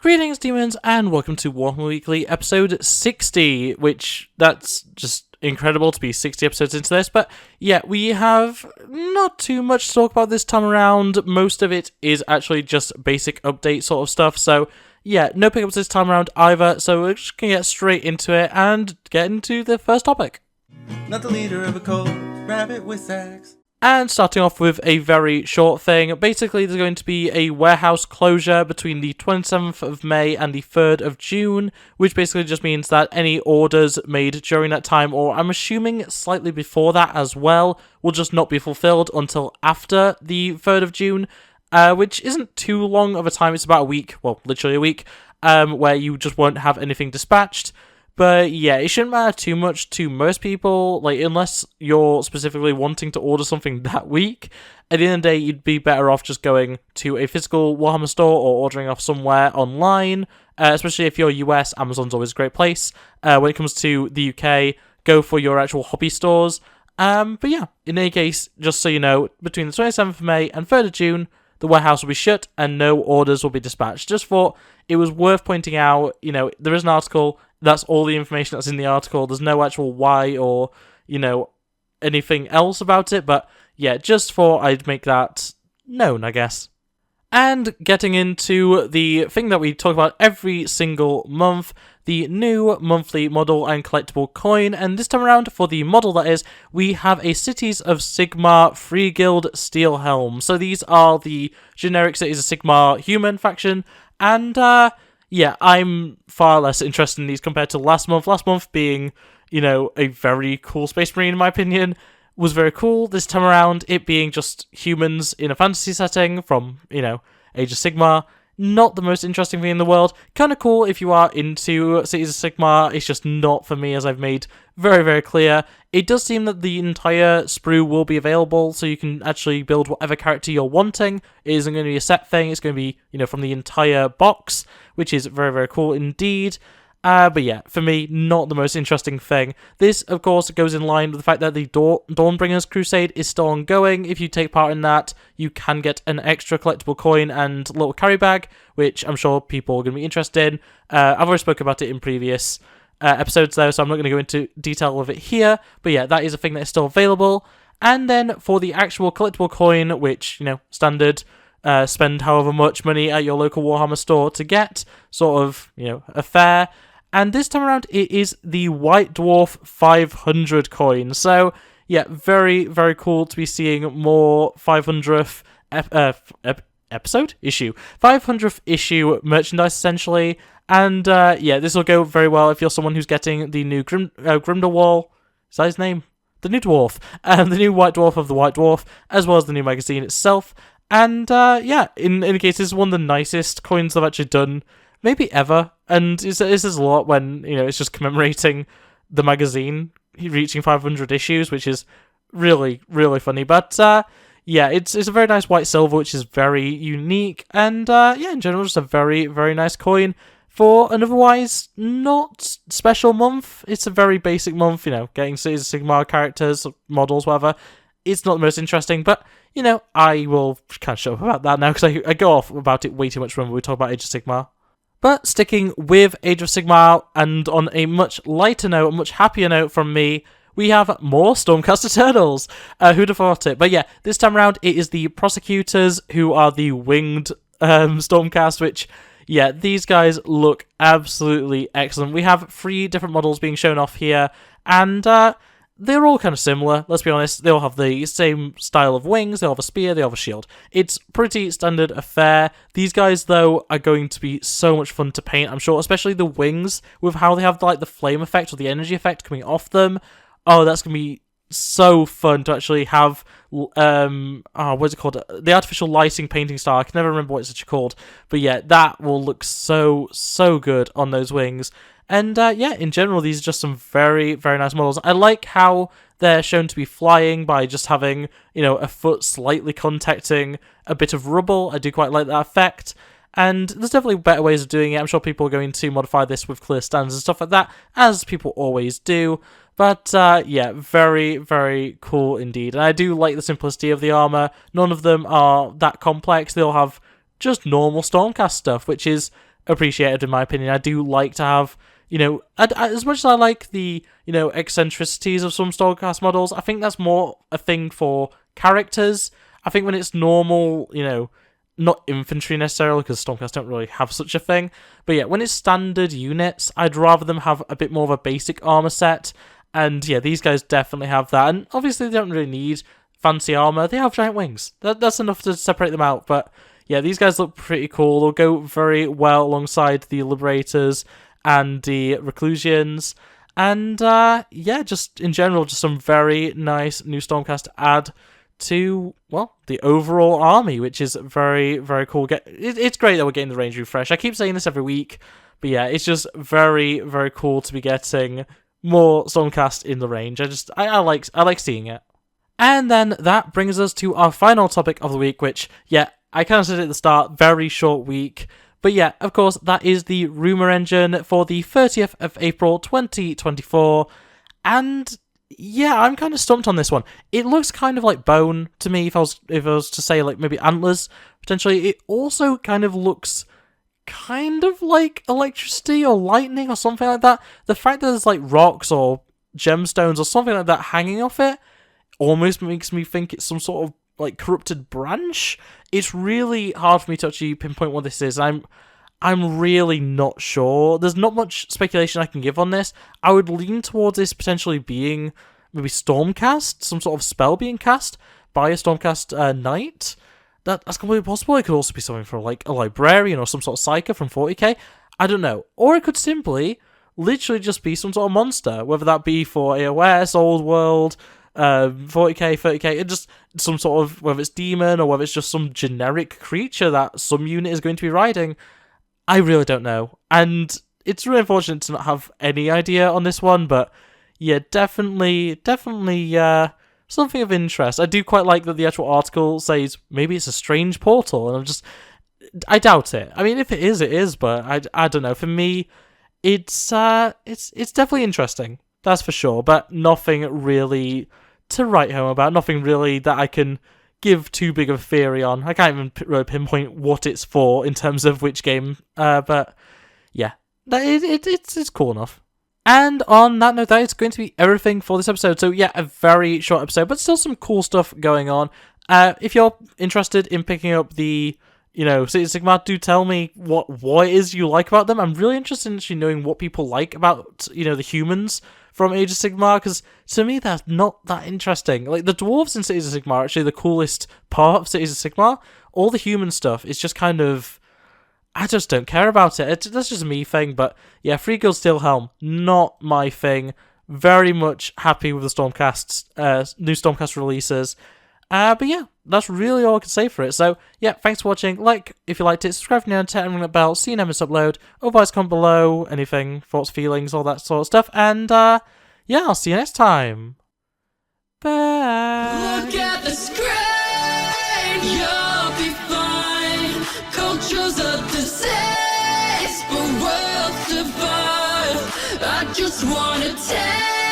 Greetings, demons, and welcome to Warhammer Weekly, episode 60, which, that's just incredible to be 60 episodes into this, but yeah, we have not too much to talk about this time around. Most of it is actually just basic update sort of stuff, so yeah, no pickups this time around either, so we're just gonna get straight into it and get into the first topic. Not the leader of a cult, RabbitWithAxe. And starting off with a very short thing, basically there's going to be a warehouse closure between the 27th of May and the 3rd of June, which basically just means that any orders made during that time, or I'm assuming slightly before that as well, will just not be fulfilled until after the 3rd of June, which isn't too long of a time. It's about a week, well, literally a week, where you just won't have anything dispatched. But yeah, it shouldn't matter too much to most people, like, unless you're specifically wanting to order something that week. At the end of the day, you'd be better off just going to a physical Warhammer store or ordering off somewhere online, especially if you're US. Amazon's always a great place. When it comes to the UK, go for your actual hobby stores. But yeah, in any case, just so you know, between the 27th of May and 3rd of June, the warehouse will be shut and no orders will be dispatched. Just thought it was worth pointing out, you know, there is an article. That's all the information that's in the article. There's no actual why or, you know, anything else about it. But yeah, just thought I'd make that known, I guess. And getting into the thing that we talk about every single month, the new monthly model and collectible coin. And this time around, for the model that is, we have a Cities of Sigmar Free Guild Steel Helm. So these are the generic Cities of Sigmar human faction. And, yeah, I'm far less interested in these compared to last month. Last month being, you know, a very cool Space Marine, in my opinion, was very cool. This time around, it being just humans in a fantasy setting from, you know, Age of Sigmar, not the most interesting thing in the world. Kind of cool if you are into Cities of Sigmar, it's just not for me, as I've made very, very clear. It does seem that the entire sprue will be available, so you can actually build whatever character you're wanting. It isn't going to be a set thing, it's going to be, you know, from the entire box, which is very, very cool indeed. But yeah, for me, not the most interesting thing. This, of course, goes in line with the fact that the Dawnbringers Crusade is still ongoing. If you take part in that, you can get an extra collectible coin and little carry bag, which I'm sure people are going to be interested in. I've already spoken about it in previous episodes, though, so I'm not going to go into detail of it here. But yeah, that is a thing that is still available. And then for the actual collectible coin, which, you know, standard, spend however much money at your local Warhammer store to get, sort of, you know, affair. And this time around, it is the White Dwarf 500 coin. So, yeah, very, very cool to be seeing more 500th issue 500th issue merchandise, essentially. And, yeah, this will go very well if you're someone who's getting the new Grindelwald. Is that his name? The new Dwarf. The new White Dwarf of the White Dwarf, as well as the new magazine itself. And, yeah, in any case, this is one of the nicest coins I've actually done, maybe ever, and this is a lot when, you know, it's just commemorating the magazine reaching 500 issues, which is really, really funny. But, yeah, it's a very nice white silver, which is very unique, and, yeah, in general, just a very, very nice coin for an otherwise not special month. It's a very basic month, you know, getting Cities of Sigmar characters, models, whatever. It's not the most interesting, but, you know, I will kind of shut up about that now, because I go off about it way too much when we talk about Age of Sigmar. But sticking with Age of Sigmar, and on a much lighter note, a much happier note from me, we have more Stormcast Eternals. Who'd have thought it? But yeah, this time around, it is the Prosecutors, who are the winged Stormcast, which, yeah, these guys look absolutely excellent. We have 3 different models being shown off here, and they're all kind of similar, let's be honest. They all have the same style of wings, they all have a spear, they all have a shield. It's pretty standard affair. These guys, though, are going to be so much fun to paint, I'm sure, especially the wings, with how they have, like, the flame effect or the energy effect coming off them. Oh, that's going to be so fun to actually have, what's it called? The artificial lighting painting style. I can never remember what it's actually called. But yeah, that will look so, so good on those wings. And, yeah, in general, these are just some very, very nice models. I like how they're shown to be flying by just having, you know, a foot slightly contacting a bit of rubble. I do quite like that effect. And there's definitely better ways of doing it. I'm sure people are going to modify this with clear standards and stuff like that, as people always do. But, yeah, very, very cool indeed. And I do like the simplicity of the armor. None of them are that complex. They all have just normal Stormcast stuff, which is appreciated in my opinion. I do like to have, as much as I like the, eccentricities of some Stormcast models, I think that's more a thing for characters. I think when it's normal, not infantry necessarily, because Stormcast don't really have such a thing, but yeah, when it's standard units, I'd rather them have a bit more of a basic armor set, and yeah, these guys definitely have that, and obviously they don't really need fancy armor, they have giant wings. That's enough to separate them out, but yeah, these guys look pretty cool. They'll go very well alongside the Liberators and the Reclusians, and yeah, just in general, just some very nice new Stormcast to add to, well, the overall army, which is very, very cool. It's great that we're getting the range refresh. I keep saying this every week, but yeah, it's just very, very cool to be getting more Stormcast in the range. I like seeing it. And then that brings us to our final topic of the week, which, yeah, I kind of said at the start, very short week. But yeah, of course, that is the Rumour Engine for the 30th of April 2024. And yeah, I'm kind of stumped on this one. It looks kind of like bone to me, if I was to say like maybe antlers, potentially. It also kind of looks kind of like electricity or lightning or something like that. The fact that there's like rocks or gemstones or something like that hanging off it almost makes me think it's some sort of like corrupted branch. It's really hard for me to actually pinpoint what this is. I'm really not sure. There's not much speculation I can give on this. I would lean towards this potentially being maybe Stormcast, some sort of spell being cast by a Stormcast knight. That's completely possible. It could also be something for like a librarian or some sort of psyker from 40k. I don't know. Or it could simply literally just be some sort of monster, whether that be for AOS, Old World, 40k, 30k, it just some sort of, whether it's demon or whether it's just some generic creature that some unit is going to be riding. I really don't know, and it's really unfortunate to not have any idea on this one, but yeah, definitely, something of interest. I do quite like that the actual article says maybe it's a strange portal, and I doubt it. I mean, if it is, but I don't know. For me, it's definitely interesting, that's for sure, but nothing really to write home about, nothing really that I can give too big of a theory on. I can't even really pinpoint what it's for in terms of which game, but yeah, it's cool enough. And on that note, that is going to be everything for this episode. So yeah, a very short episode, but still some cool stuff going on. If you're interested in picking up the, City of Sigmar, do tell me what it is you like about them. I'm really interested in actually knowing what people like about, the humans from Age of Sigmar, because to me that's not that interesting. Like, the dwarves in Cities of Sigmar are actually the coolest part of Cities of Sigmar. All the human stuff is just kind of, I just don't care about it. That's just a me thing, but yeah, Free Guild Steelhelm, not my thing. Very much happy with the Stormcast, new Stormcast releases. But yeah, that's really all I can say for it. So yeah, thanks for watching. Like if you liked it, subscribe if you're new, and ring the bell, see you never upload. Otherwise, comment below anything, thoughts, feelings, all that sort of stuff. And yeah, I'll see you next time. Bye. Look at the screen, you'll be fine. Culture's a disease, but we'll survive. I just wanna take